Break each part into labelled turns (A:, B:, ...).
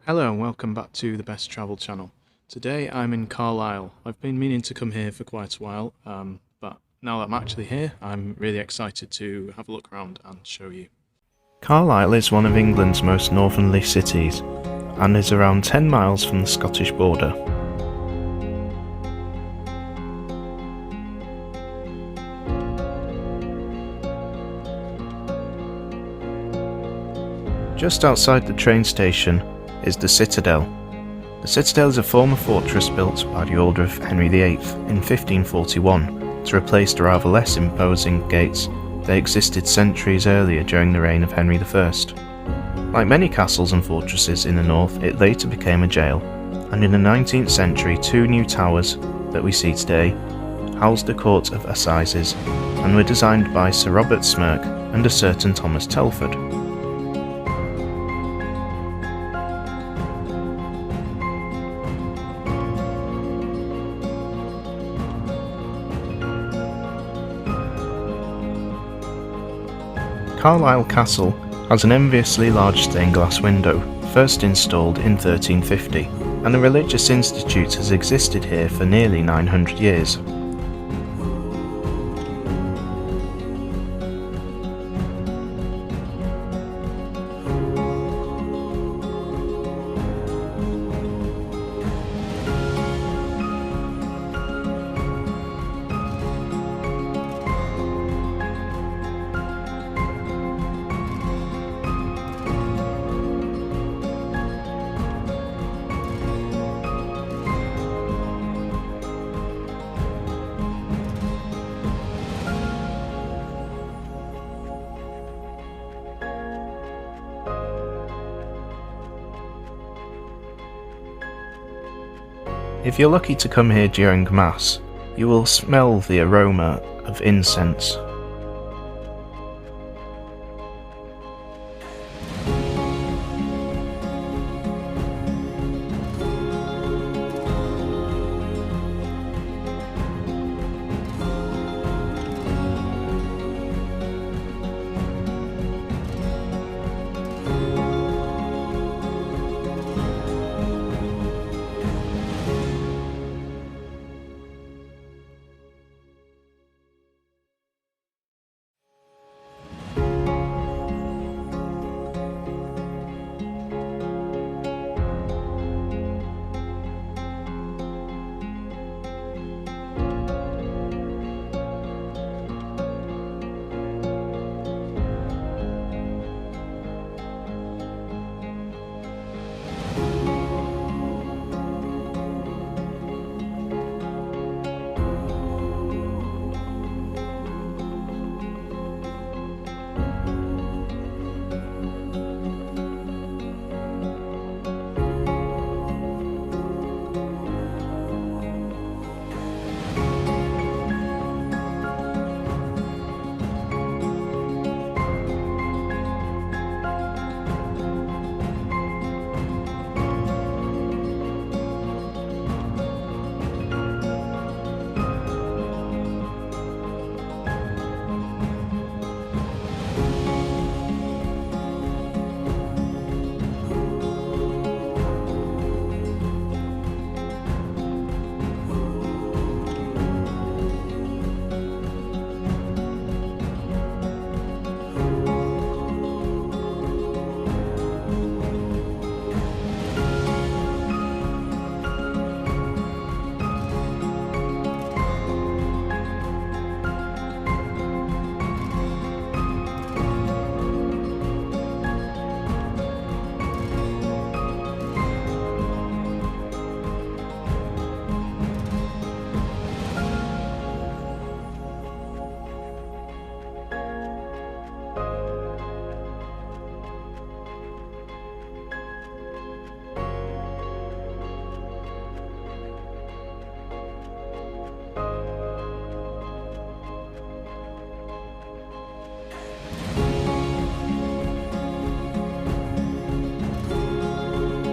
A: Hello and welcome back to the Best Travel channel. Today I'm in Carlisle. I've been meaning to come here for quite a while, but now that I'm actually here, I'm really excited to have a look around and show you. Carlisle is one of England's most northerly cities and is around 10 miles from the Scottish border. Just outside the train station is the citadel. The citadel is a former fortress built by the order of Henry VIII in 1541 to replace the rather less imposing gates that existed centuries earlier during the reign of Henry I. Like many castles and fortresses in the north, it later became a jail, and in the 19th century 2 new towers that we see today housed a court of assizes and were designed by Sir Robert Smirke and a certain Thomas Telford. Carlisle Castle has an enviously large stained glass window, first installed in 1350, and a religious institute has existed here for nearly 900 years. If you're lucky to come here during Mass, you will smell the aroma of incense.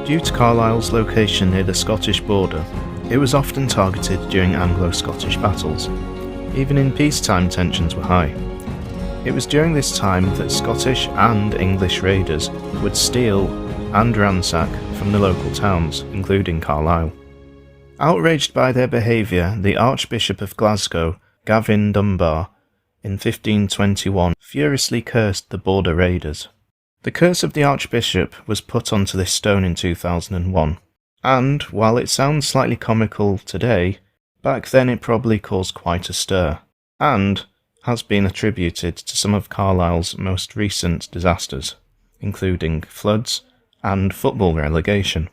A: Due to Carlisle's location near the Scottish border, it was often targeted during Anglo-Scottish battles. Even in peacetime tensions were high. It was during this time that Scottish and English raiders would steal and ransack from the local towns, including Carlisle. Outraged by their behaviour, the Archbishop of Glasgow, Gavin Dunbar, in 1521 furiously cursed the border raiders. The curse of the Archbishop was put onto this stone in 2001, and while it sounds slightly comical today, back then it probably caused quite a stir, and has been attributed to some of Carlisle's most recent disasters, including floods and football relegation.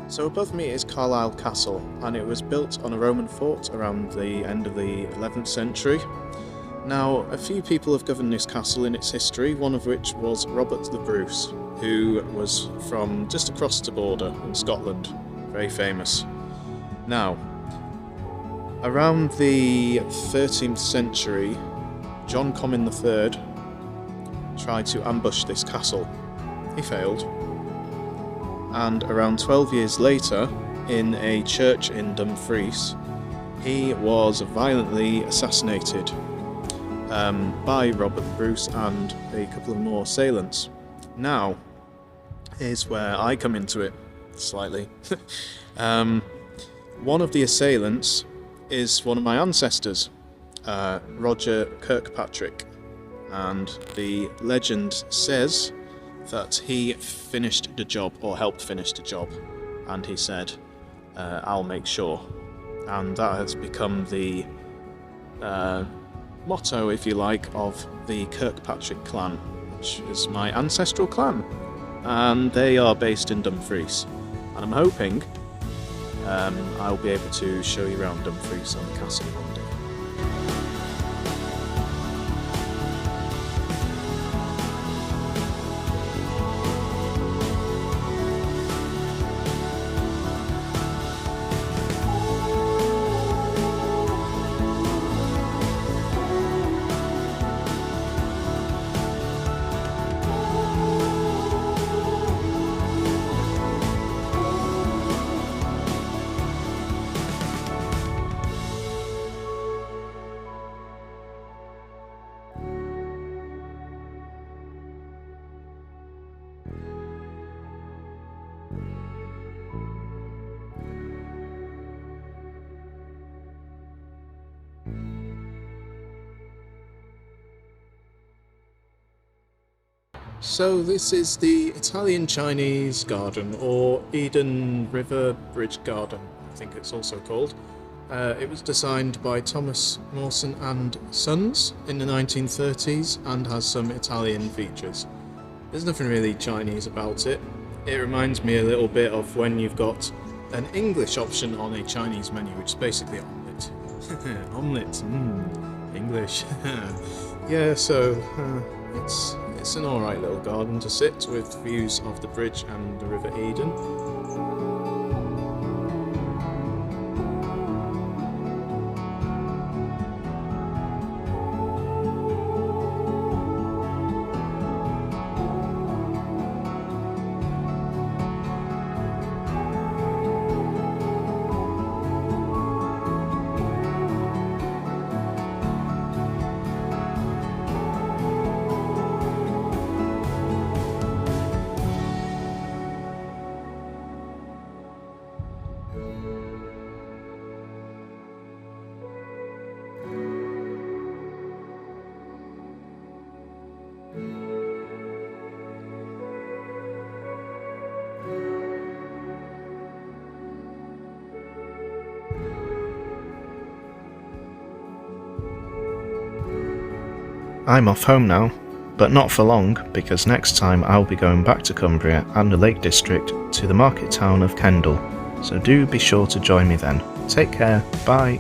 A: So above me is Carlisle Castle, and it was built on a Roman fort around the end of the 11th century. Now, a few people have governed this castle in its history, one of which was Robert the Bruce, who was from just across the border in Scotland, very famous. Now, around the 13th century, John Comyn III tried to ambush this castle. He failed. And around 12 years later, in a church in Dumfries, he was violently assassinated by Robert Bruce and a couple of more assailants. Now, here's where I come into it slightly. One of the assailants is one of my ancestors, Roger Kirkpatrick, and the legend says that he finished the job, or helped finish the job, and he said, I'll make sure. And that has become the motto, if you like, of the Kirkpatrick clan, which is my ancestral clan, and they are based in Dumfries. And I'm hoping I'll be able to show you around Dumfries and the castle one day. So this is the Italian-Chinese garden, or Eden River Bridge Garden, I think it's also called. It was designed by Thomas Mawson and Sons in the 1930s and has some Italian features. There's nothing really Chinese about it. It reminds me a little bit of when you've got an English option on a Chinese menu, which is basically omelette. Omelette, English. Yeah, so it's an alright little garden to sit with views of the bridge and the River Eden. I'm off home now, but not for long, because next time I'll be going back to Cumbria and the Lake District to the market town of Kendal, so do be sure to join me then. Take care, bye!